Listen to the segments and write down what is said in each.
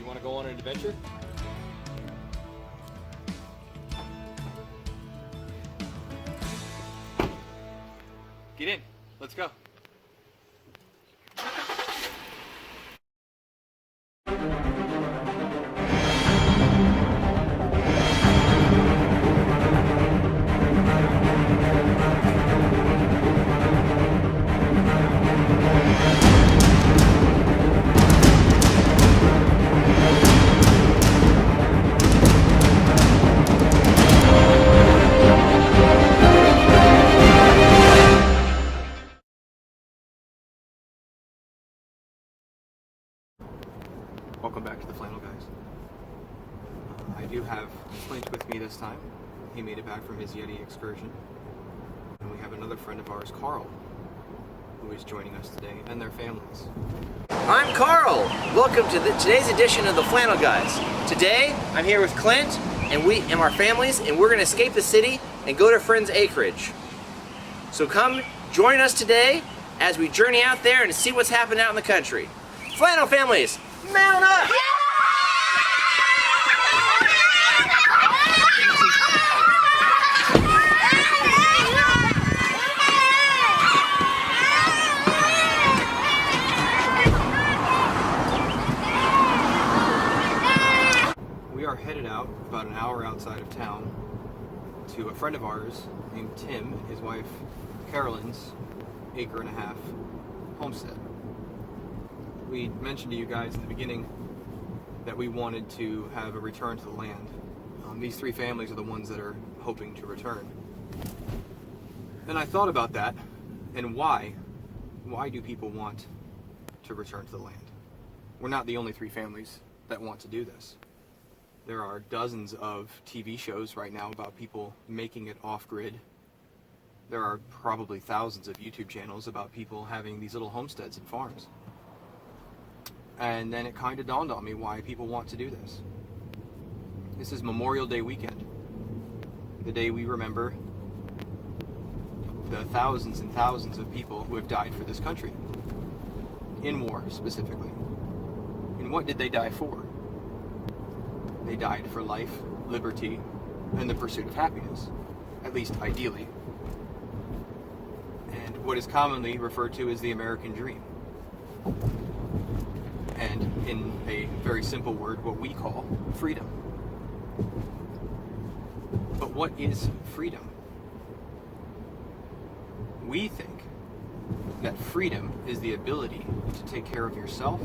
want to go on an adventure? Get in. Let's go. Welcome back to the Flannel Guys. I do have Clint with me this time. He made it back from his Yeti excursion. And we have another friend of ours, Carl, who is joining us today, and their families. I'm Carl! Welcome to today's edition of the Flannel Guys. Today, I'm here with Clint and our families, and we're going to escape the city and go to friends' acreage. So come join us today as we journey out there and see what's happening out in the country. Flannel families, mount up! We are headed out about an hour outside of town to a friend of ours named Tim and his wife Carolyn's acre-and-a-half homestead. We mentioned to you guys in the beginning that we wanted to have a return to the land. These three families are the ones that are hoping to return. And I thought about that and why. Why do people want to return to the land? We're not the only three families that want to do this. There are dozens of TV shows right now about people making it off-grid. There are probably thousands of YouTube channels about people having these little homesteads and farms. And then it kind of dawned on me why people want to do this. This is Memorial Day weekend, the day we remember the thousands and thousands of people who have died for this country, in war specifically. And what did they die for? They died for life, liberty, and the pursuit of happiness, at least ideally. And what is commonly referred to as the American dream. And in a very simple word, what we call freedom. But what is freedom? We think that freedom is the ability to take care of yourself,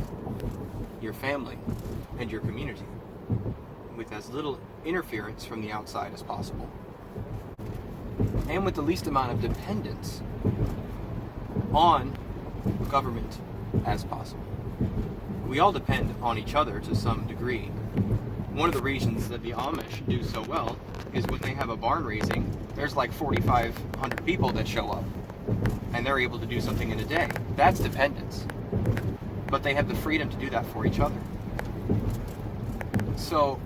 your family, and your community with as little interference from the outside as possible, and with the least amount of dependence on government as possible. We all depend on each other to some degree. One of the reasons that the Amish do so well is when they have a barn raising, there's like 4,500 people that show up, and they're able to do something in a day. That's dependence. But they have the freedom to do that for each other. So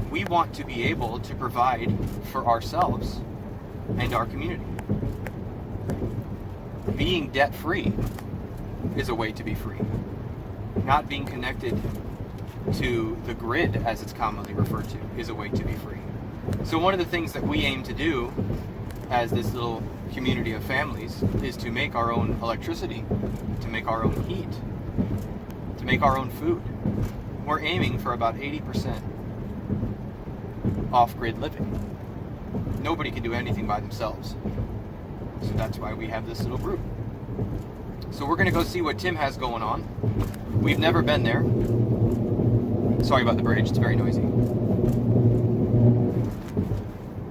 we want to be able to provide for ourselves and our community. Being debt-free is a way to be free. Not being connected to the grid, as it's commonly referred to, is a way to be free. So one of the things that we aim to do as this little community of families is to make our own electricity, to make our own heat, to make our own food. We're aiming for about 80% off-grid living. Nobody can do anything by themselves. So that's why we have this little group. So we're going to go see what Tim has going on. We've never been there. Sorry about the bridge, it's very noisy.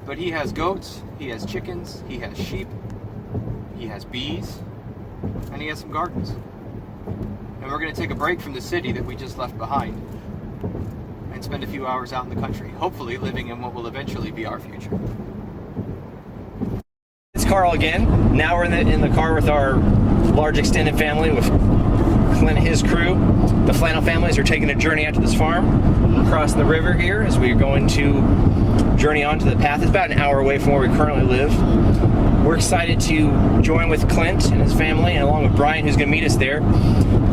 But he has goats, he has chickens, he has sheep, he has bees, and he has some gardens. And we're going to take a break from the city that we just left behind and spend a few hours out in the country, hopefully living in what will eventually be our future. It's Carl again. Now we're in the car with our large extended family with Clint and his crew. The Flannel families are taking a journey out to this farm across the river here as we're going to journey onto the path. It's about an hour away from where we currently live. We're excited to join with Clint and his family, and along with Brian, who's going to meet us there,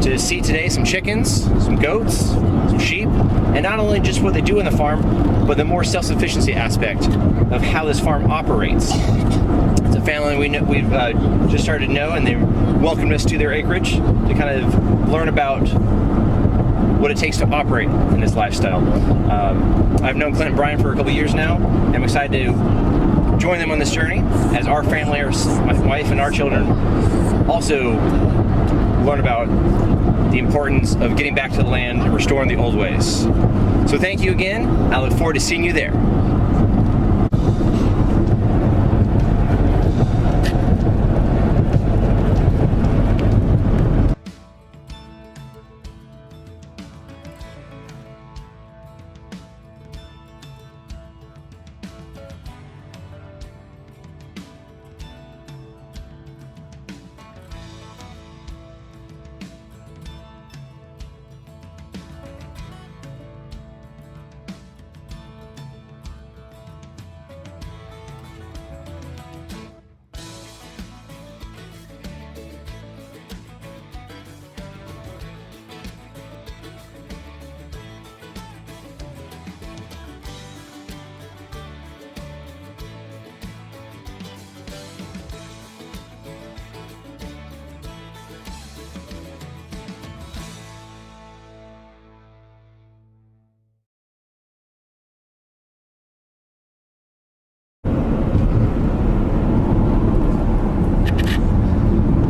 to see today some chickens, some goats, some sheep, and not only just what they do in the farm, but the more self-sufficiency aspect of how this farm operates. It's a family we've just started to know, and they welcomed us to their acreage to kind of learn about what it takes to operate in this lifestyle. I've known Clint and Brian for a couple years now, and I'm excited to join them on this journey as our family, my wife and our children, also learn about the importance of getting back to the land and restoring the old ways. So thank you again. I look forward to seeing you there.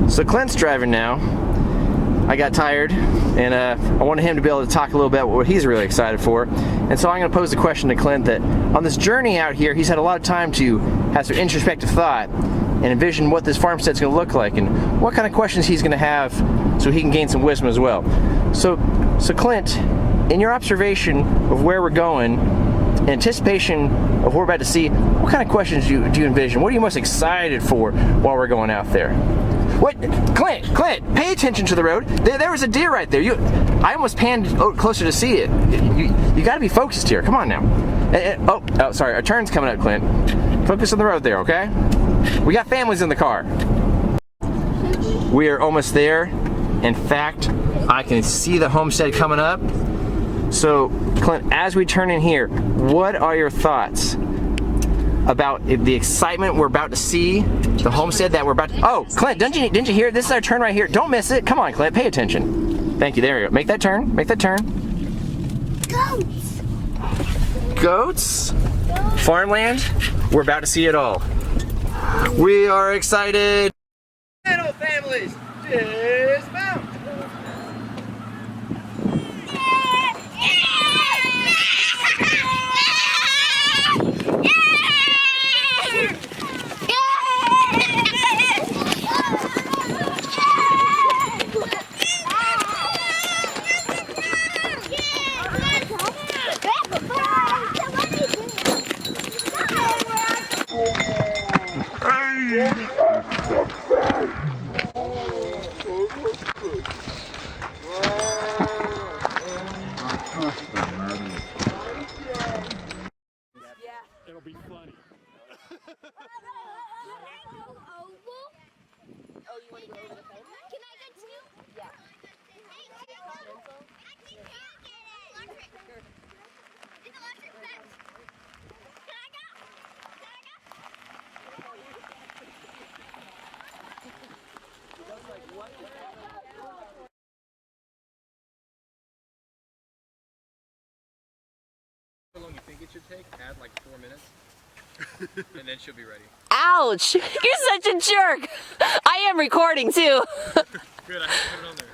So Clint's driving now. I got tired, and I wanted him to be able to talk a little bit about what he's really excited for. And so I'm going to pose a question to Clint that on this journey out here, he's had a lot of time to have some introspective thought and envision what this farmstead's going to look like and what kind of questions he's going to have so he can gain some wisdom as well. So Clint, in your observation of where we're going, in anticipation of what we're about to see, what kind of questions do you envision? What are you most excited for while we're going out there? What? Clint, pay attention to the road. There was a deer right there. I almost panned closer to see it. You got to be focused here. Come on now. Oh, sorry. A turn's coming up, Clint. Focus on the road there, okay? We got families in the car. We are almost there. In fact, I can see the homestead coming up. So, Clint, as we turn in here, what are your thoughts about the excitement we're about to see, the homestead that we're about to... Oh, Clint, didn't you hear it? This is our turn right here. Don't miss it. Come on, Clint, pay attention. Thank you, there we go. Make that turn, make that turn. Goats! Goats? Farmland? We're about to see it all. We are excited. Flannel families, dismount! It'll be funny. Oh, you want to go over the fence? Can I get two? Yeah. Hey, I can't get it. Electric. It's electric fence. Can I go? How long you think it should take? Add like 4 minutes, and then she'll be ready. Ouch! You're such a jerk! I am recording too. Good, I have to put it on there.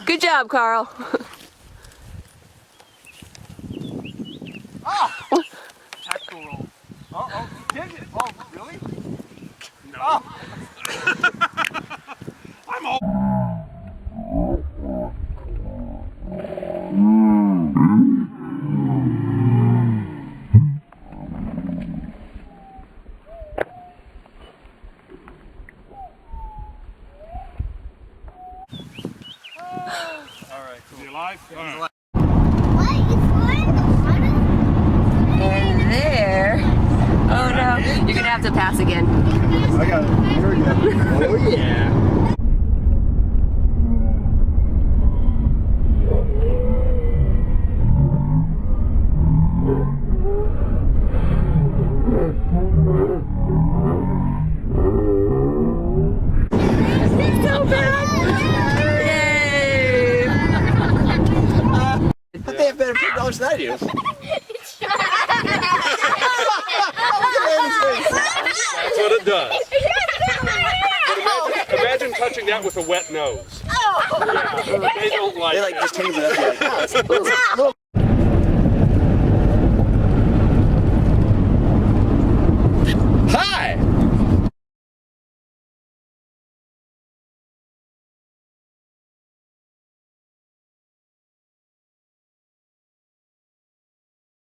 Good job, Carl. Oh! Tactical roll. Oh, you did it! Oh, really? No. Oh. I'm all... Alright, cool. Is he alive? Right. What? You flying in the water? And there. Oh no. You're gonna have to pass again. I got it. Here we go. Oh yeah. much did I do? That's what it does. But imagine touching that with a wet nose. Yeah, they don't like They like just change it up. Like, oh, it's a little